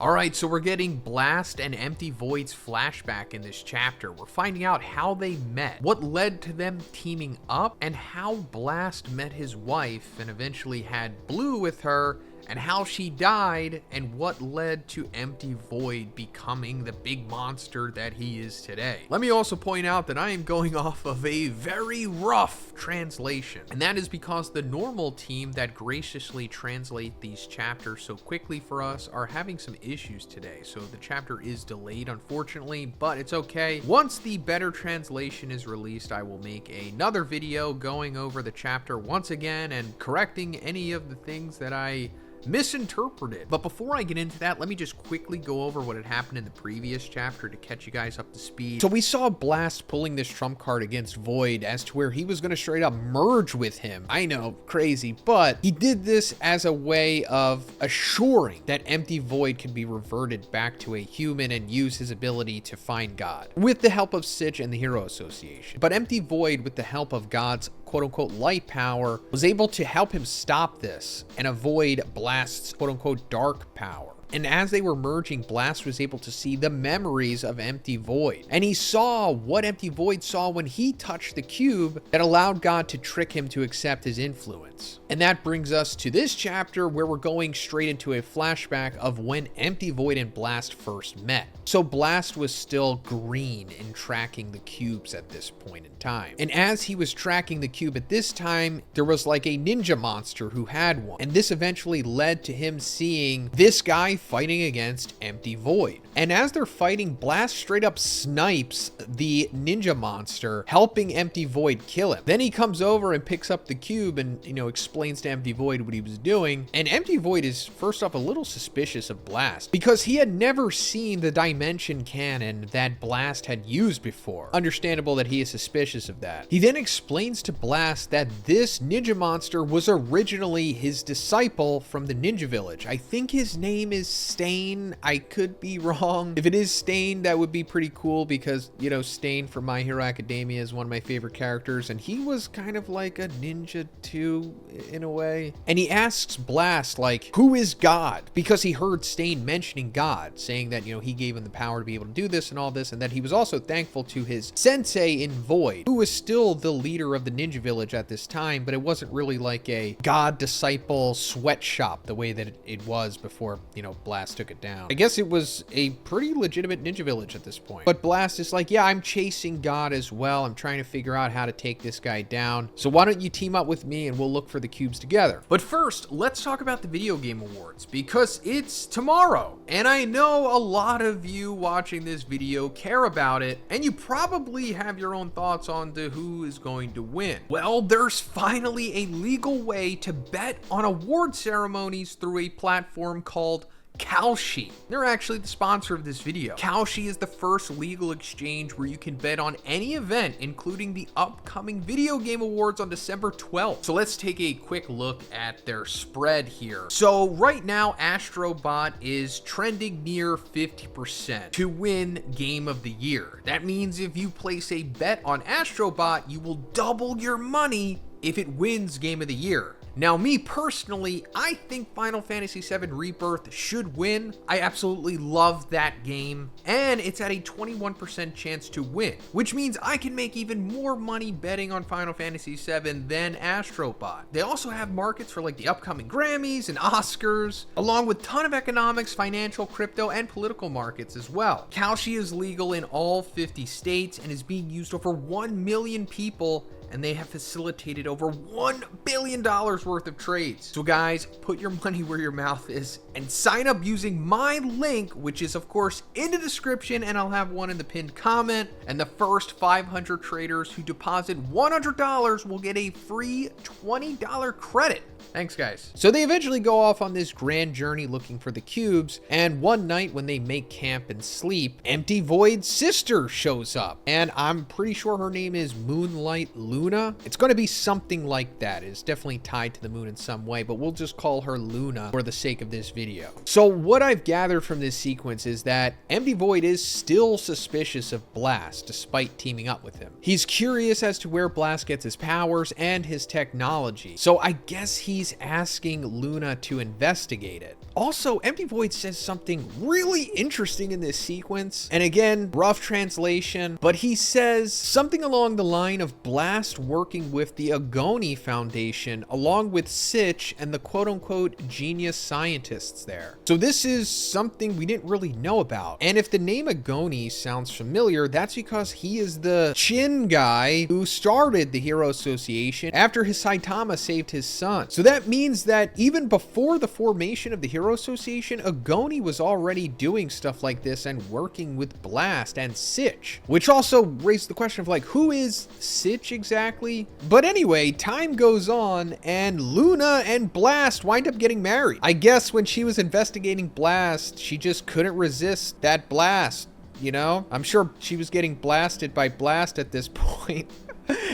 Alright, so we're getting Blast and Empty Void's flashback in this chapter. We're finding out how they met, what led to them teaming up, and how Blast met his wife and eventually had Blue with her, and how she died, and what led to Empty Void becoming the big monster that he is today. Let me also point out that I am going off of a very rough translation, and that is because the normal team that graciously translate these chapters so quickly for us are having some issues today, so the chapter is delayed unfortunately, but it's okay. Once the better translation is released, I will make another video going over the chapter once again and correcting any of the things that I misinterpreted. But before I get into that, let me just quickly go over what had happened in the previous chapter to catch you guys up to speed. So we saw Blast pulling this trump card against Void as to where he was going to straight up merge with him. I know, crazy, but he did this as a way of assuring that Empty Void can be reverted back to a human and use his ability to find God with the help of Sitch and the Hero Association. But Empty Void, with the help of God's quote-unquote light power, was able to help him stop this and avoid Blast's quote-unquote dark power. And as they were merging, Blast was able to see the memories of Empty Void. And he saw what Empty Void saw when he touched the cube that allowed God to trick him to accept his influence. And that brings us to this chapter where we're going straight into a flashback of when Empty Void and Blast first met. So Blast was still green in tracking the cubes at this point in time. And as he was tracking the cube at this time, there was like a ninja monster who had one. And this eventually led to him seeing this guy fighting against Empty Void. And as they're fighting, Blast straight up snipes the ninja monster, helping Empty Void kill him. Then he comes over and picks up the cube and, explains to Empty Void what he was doing. And Empty Void is first off a little suspicious of Blast because he had never seen the dimension cannon that Blast had used before. Understandable that he is suspicious of that. He then explains to Blast that this ninja monster was originally his disciple from the ninja village. I think his name is Stain. I could be wrong. If it is Stain, that would be pretty cool because, Stain from My Hero Academia is one of my favorite characters, and he was kind of like a ninja too, in a way. And he asks Blast, like, who is God? Because he heard Stain mentioning God, saying that, he gave him the power to be able to do this and all this, and that he was also thankful to his sensei in Void, who was still the leader of the ninja village at this time, but it wasn't really like a God-disciple sweatshop the way that it was before, Blast took it down. I guess it was a pretty legitimate ninja village at this point. But Blast is like, yeah, I'm chasing God as well. I'm trying to figure out how to take this guy down. So why don't you team up with me and we'll look for the cubes together. But first, let's talk about the video game awards because it's tomorrow. And I know a lot of you watching this video care about it, and you probably have your own thoughts on who is going to win. Well, there's finally a legal way to bet on award ceremonies through a platform called Kalshi. They're actually the sponsor of this video. Kalshi is the first legal exchange where you can bet on any event, including the upcoming video game awards on December 12th. So let's take a quick look at their spread here. So right now, Astrobot is trending near 50% to win Game of the Year. That means if you place a bet on Astrobot, you will double your money if it wins Game of the Year. Now, me personally, I think Final Fantasy VII Rebirth should win. I absolutely love that game, and it's at a 21% chance to win, which means I can make even more money betting on Final Fantasy VII than Astrobot. They also have markets for like the upcoming Grammys and Oscars, along with a ton of economics, financial, crypto, and political markets as well. Kalshi is legal in all 50 states and is being used over 1 million people, and they have facilitated over $1 billion worth of trades. So guys, put your money where your mouth is and sign up using my link, which is of course in the description, and I'll have one in the pinned comment. And the first 500 traders who deposit $100 will get a free $20 credit. Thanks, guys. So they eventually go off on this grand journey looking for the cubes, and one night when they make camp and sleep, Empty Void's sister shows up, and I'm pretty sure her name is Moonlight Luna. It's going to be something like that. It's definitely tied to the moon in some way, but we'll just call her Luna for the sake of this video. So what I've gathered from this sequence is that Empty Void is still suspicious of Blast despite teaming up with him. He's curious as to where Blast gets his powers and his technology, so I guess he he's asking Luna to investigate it. Also, Empty Void says something really interesting in this sequence. And again, rough translation, but he says something along the line of Blast working with the Agoni Foundation along with Sitch and the quote-unquote genius scientists there. So this is something we didn't really know about. And if the name Agoni sounds familiar, that's because he is the Chin guy who started the Hero Association after Saitama saved his son. So that means that even before the formation of the Hero Association, Agoni was already doing stuff like this and working with Blast and Sitch, which also raised the question of like, who is Sitch exactly? But anyway, time goes on and Luna and Blast wind up getting married. I guess when she was investigating Blast, she just couldn't resist that blast, you know? I'm sure she was getting blasted by Blast at this point.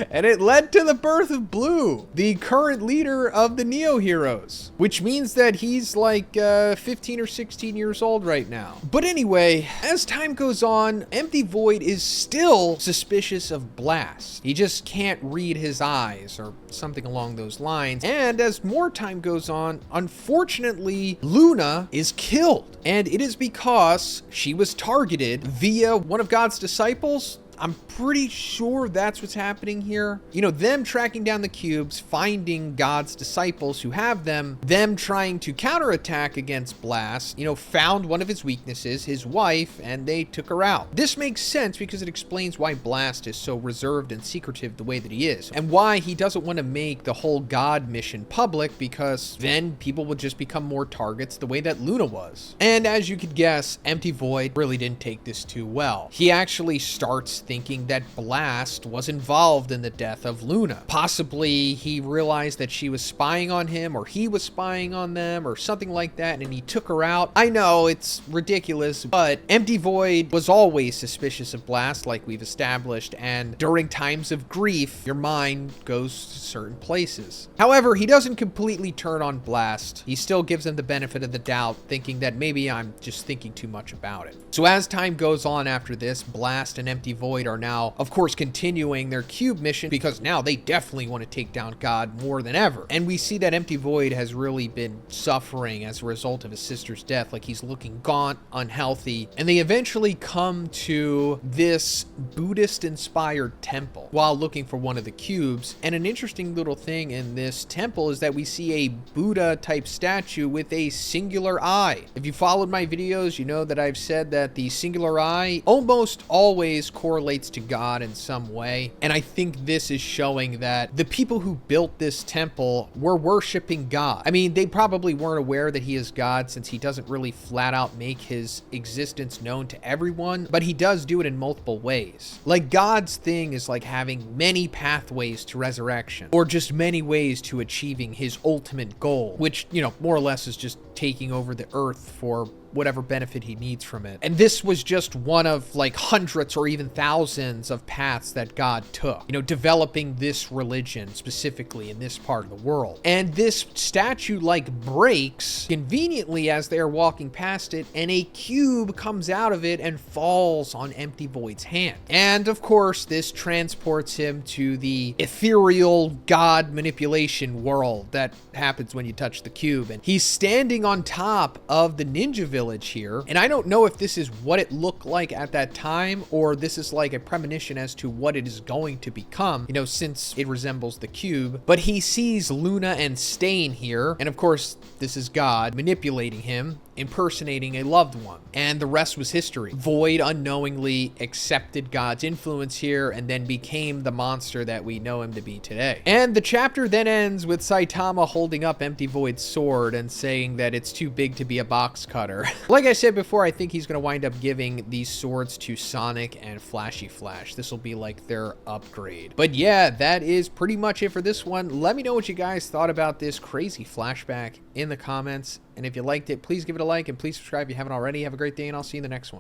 And it led to the birth of Blue, the current leader of the Neo Heroes, which means that he's like 15 or 16 years old right now. But anyway, as time goes on, Empty Void is still suspicious of Blast. He just can't read his eyes or something along those lines. And as more time goes on, unfortunately, Luna is killed. And it is because she was targeted via one of God's disciples. I'm pretty sure that's what's happening here. You know, them tracking down the cubes, finding God's disciples who have them trying to counterattack against Blast, you know, found one of his weaknesses, his wife, and they took her out. This makes sense because it explains why Blast is so reserved and secretive the way that he is, and why he doesn't want to make the whole God mission public, because then people would just become more targets the way that Luna was. And as you could guess, Empty Void really didn't take this too well. He actually starts thinking that Blast was involved in the death of Luna. Possibly he realized that she was spying on him, or he was spying on them, or something like that, and he took her out. I know it's ridiculous, but Empty Void was always suspicious of Blast, like we've established, and during times of grief, your mind goes to certain places. However, he doesn't completely turn on Blast. He still gives him the benefit of the doubt, thinking that maybe I'm just thinking too much about it. So as time goes on after this, Blast and Empty Void are now, of course, continuing their cube mission, because now they definitely want to take down God more than ever. And we see that Empty Void has really been suffering as a result of his sister's death. Like, he's looking gaunt, unhealthy, and they eventually come to this Buddhist-inspired temple while looking for one of the cubes. And an interesting little thing in this temple is that we see a Buddha-type statue with a singular eye. If you followed my videos, you know that I've said that the singular eye almost always correlates to God in some way. And I think this is showing that the people who built this temple were worshiping God. I mean, they probably weren't aware that he is God, since he doesn't really flat out make his existence known to everyone, but he does do it in multiple ways. Like, God's thing is like having many pathways to resurrection, or just many ways to achieving his ultimate goal, which, you know, more or less is just taking over the earth for whatever benefit he needs from it. And this was just one of like hundreds or even thousands of paths that God took, you know, developing this religion specifically in this part of the world. And this statue like breaks conveniently as they're walking past it, and a cube comes out of it and falls on Empty Void's hand. And of course, this transports him to the ethereal God manipulation world that happens when you touch the cube. And he's standing on top of the ninja village here, and I don't know if this is what it looked like at that time, or this is like a premonition as to what it is going to become, you know, since it resembles the cube. But he sees Luna and Stain here, and of course this is God manipulating him, impersonating a loved one, and the rest was history. Void unknowingly accepted God's influence here and then became the monster that we know him to be today. And the chapter then ends with Saitama holding up Empty Void's sword and saying that it's too big to be a box cutter. Like I said before, I think he's going to wind up giving these swords to Sonic and Flashy Flash. This will be like their upgrade. But yeah, that is pretty much it for this one. Let me know what you guys thought about this crazy flashback in the comments. And if you liked it, please give it a like, and please subscribe if you haven't already. Have a great day, and I'll see you in the next one.